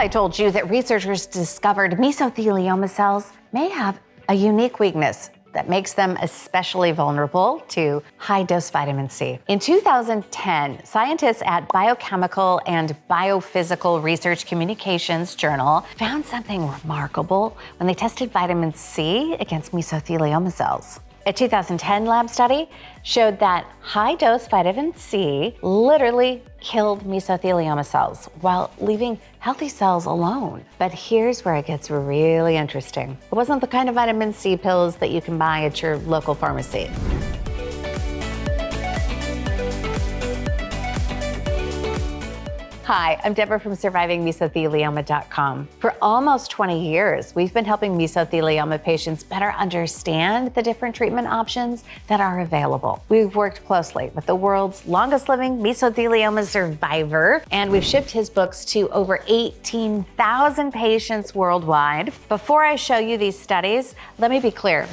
I told you that researchers discovered mesothelioma cells may have a unique weakness that makes them especially vulnerable to high-dose vitamin C. In 2010, scientists at Biochemical and Biophysical Research Communications Journal found something remarkable when they tested vitamin C against mesothelioma cells. A 2010 lab study showed that high-dose vitamin C literally killed mesothelioma cells while leaving healthy cells alone. But here's where it gets really interesting. It wasn't the kind of vitamin C pills that you can buy at your local pharmacy. Hi, I'm Deborah from SurvivingMesothelioma.com. For almost 20 years, we've been helping mesothelioma patients better understand the different treatment options that are available. We've worked closely with the world's longest living mesothelioma survivor, and we've shipped his books to over 18,000 patients worldwide. Before I show you these studies, let me be clear.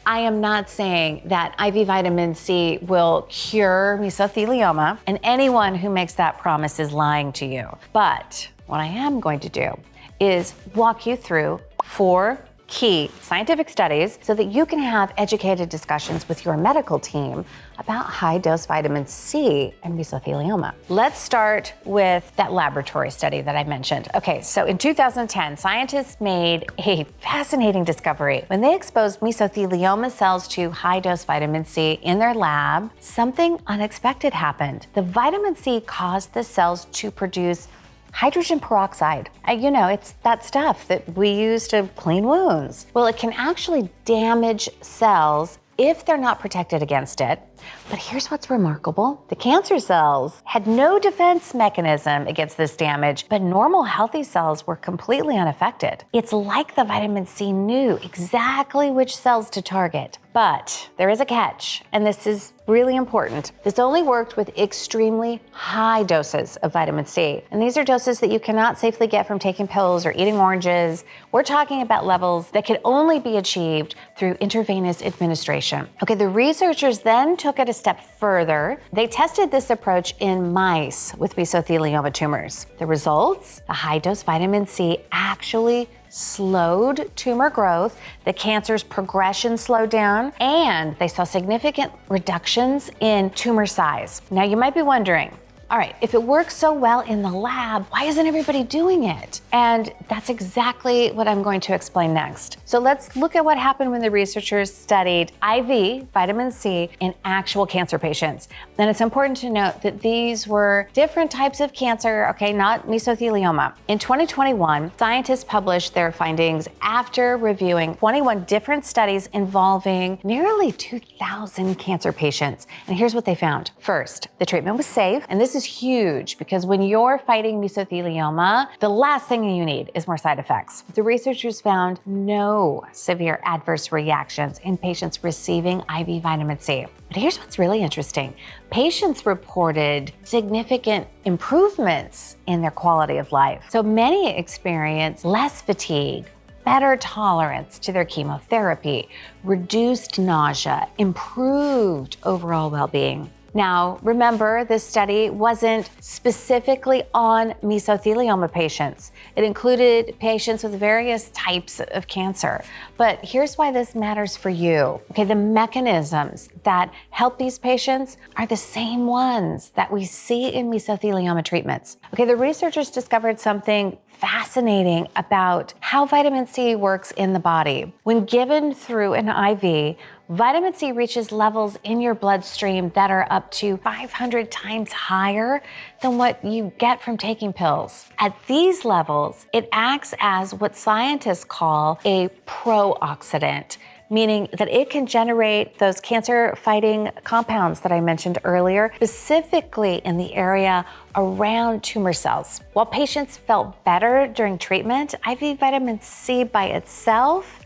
I am not saying that IV vitamin C will cure mesothelioma, and anyone who makes that promise is lying to you. But what I am going to do is walk you through 4 key scientific studies so that you can have educated discussions with your medical team about high-dose vitamin C and mesothelioma. Let's start with that laboratory study that I mentioned. Okay, so in 2010, scientists made a fascinating discovery. When they exposed mesothelioma cells to high-dose vitamin C in their lab, something unexpected happened. The vitamin C caused the cells to produce hydrogen peroxide. You know, it's that stuff that we use to clean wounds. Well, it can actually damage cells if they're not protected against it. But here's what's remarkable. The cancer cells had no defense mechanism against this damage, but normal healthy cells were completely unaffected. It's like the vitamin C knew exactly which cells to target. But there is a catch, and this is really important. This only worked with extremely high doses of vitamin C. And these are doses that you cannot safely get from taking pills or eating oranges. We're talking about levels that could only be achieved through intravenous administration. Okay, the researchers then took it a step further. They tested this approach in mice with mesothelioma tumors. The results? The high-dose vitamin C actually slowed tumor growth, the cancer's progression slowed down, and they saw significant reductions in tumor size. Now you might be wondering, all right, if it works so well in the lab, why isn't everybody doing it? And that's exactly what I'm going to explain next. So let's look at what happened when the researchers studied IV vitamin C in actual cancer patients. And it's important to note that these were different types of cancer, okay, not mesothelioma. In 2021, scientists published their findings after reviewing 21 different studies involving nearly 2,000 cancer patients. And here's what they found. First, the treatment was safe, and this is huge because when you're fighting mesothelioma, the last thing you need is more side effects. The researchers found no severe adverse reactions in patients receiving IV vitamin C. But here's what's really interesting. Patients reported significant improvements in their quality of life. So many experienced less fatigue, better tolerance to their chemotherapy, reduced nausea, improved overall well-being. Now, remember, this study wasn't specifically on mesothelioma patients. It included patients with various types of cancer. But here's why this matters for you. Okay, the mechanisms that help these patients are the same ones that we see in mesothelioma treatments. Okay, the researchers discovered something fascinating about how vitamin C works in the body. When given through an IV, vitamin C reaches levels in your bloodstream that are up to 500 times higher than what you get from taking pills. At these levels, it acts as what scientists call a pro-oxidant, meaning that it can generate those cancer-fighting compounds that I mentioned earlier, specifically in the area around tumor cells. While patients felt better during treatment, IV vitamin C by itself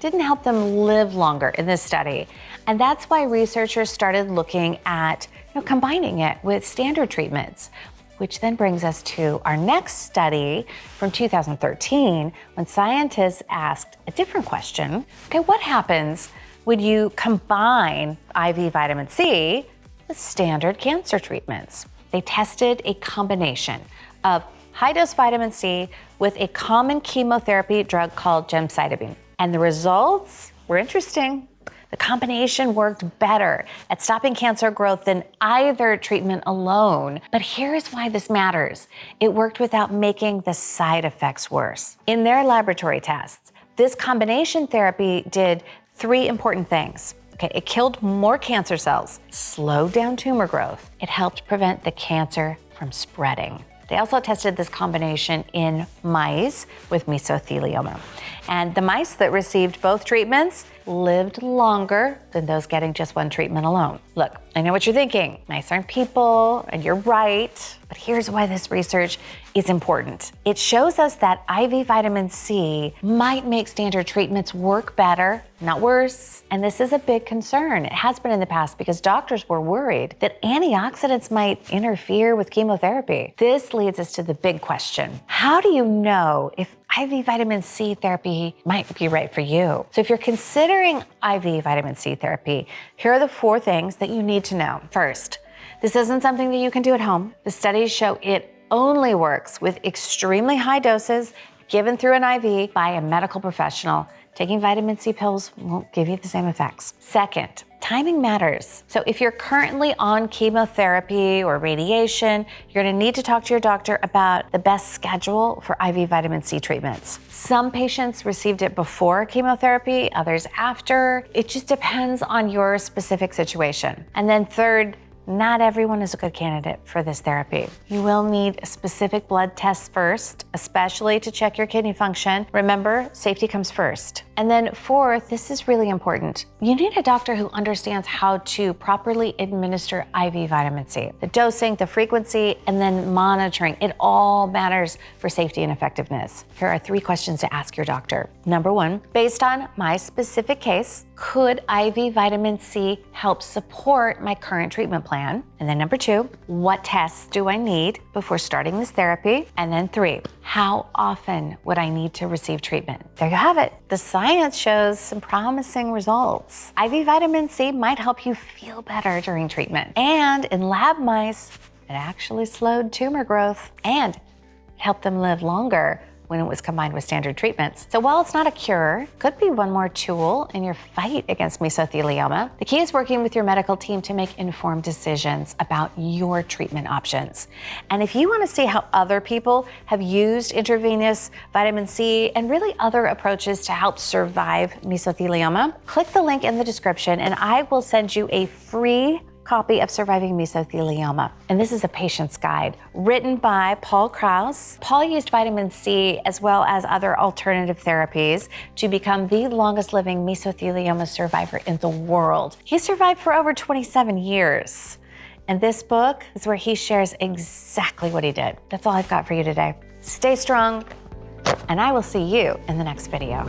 didn't help them live longer in this study. And that's why researchers started looking at combining it with standard treatments, which then brings us to our next study from 2013, when scientists asked a different question. Okay, what happens when you combine IV vitamin C with standard cancer treatments? They tested a combination of high-dose vitamin C with a common chemotherapy drug called gemcitabine. And the results were interesting. The combination worked better at stopping cancer growth than either treatment alone. But here's why this matters. It worked without making the side effects worse. In their laboratory tests, this combination therapy did 3 important things. Okay, it killed more cancer cells, slowed down tumor growth. It helped prevent the cancer from spreading. They also tested this combination in mice with mesothelioma. And the mice that received both treatments lived longer than those getting just one treatment alone. Look, I know what you're thinking. Mice aren't people, and you're right. But here's why this research is important. It shows us that IV vitamin C might make standard treatments work better, not worse. And this is a big concern. It has been in the past because doctors were worried that antioxidants might interfere with chemotherapy. This leads us to the big question. How do you know if IV vitamin C therapy might be right for you? So if you're considering IV vitamin C therapy, here are the 4 things that you need to know. First, this isn't something that you can do at home. The studies show it only works with extremely high doses given through an IV by a medical professional. Taking vitamin C pills won't give you the same effects. Second, timing matters. So if you're currently on chemotherapy or radiation, you're gonna need to talk to your doctor about the best schedule for IV vitamin C treatments. Some patients received it before chemotherapy, others after. It just depends on your specific situation. And then third, not everyone is a good candidate for this therapy. You will need specific blood tests first, especially to check your kidney function. Remember, safety comes first. And then fourth, this is really important. You need a doctor who understands how to properly administer IV vitamin C. The dosing, the frequency, and then monitoring, it all matters for safety and effectiveness. Here are 3 questions to ask your doctor. Number 1, based on my specific case, could IV vitamin C help support my current treatment plan? And then number 2, what tests do I need before starting this therapy? And then 3, how often would I need to receive treatment? There you have it. The science shows some promising results. IV vitamin C might help you feel better during treatment. And in lab mice, it actually slowed tumor growth and helped them live longer when it was combined with standard treatments. So while it's not a cure, it could be one more tool in your fight against mesothelioma. The key is working with your medical team to make informed decisions about your treatment options. And if you want to see how other people have used intravenous vitamin C and really other approaches to help survive mesothelioma, click the link in the description and I will send you a free copy of Surviving Mesothelioma. And this is a patient's guide written by Kraus. Paul used vitamin C as well as other alternative therapies to become the longest living mesothelioma survivor in the world. He survived for over 27 years. And this book is where he shares exactly what he did. That's all I've got for you today. Stay strong, and I will see you in the next video.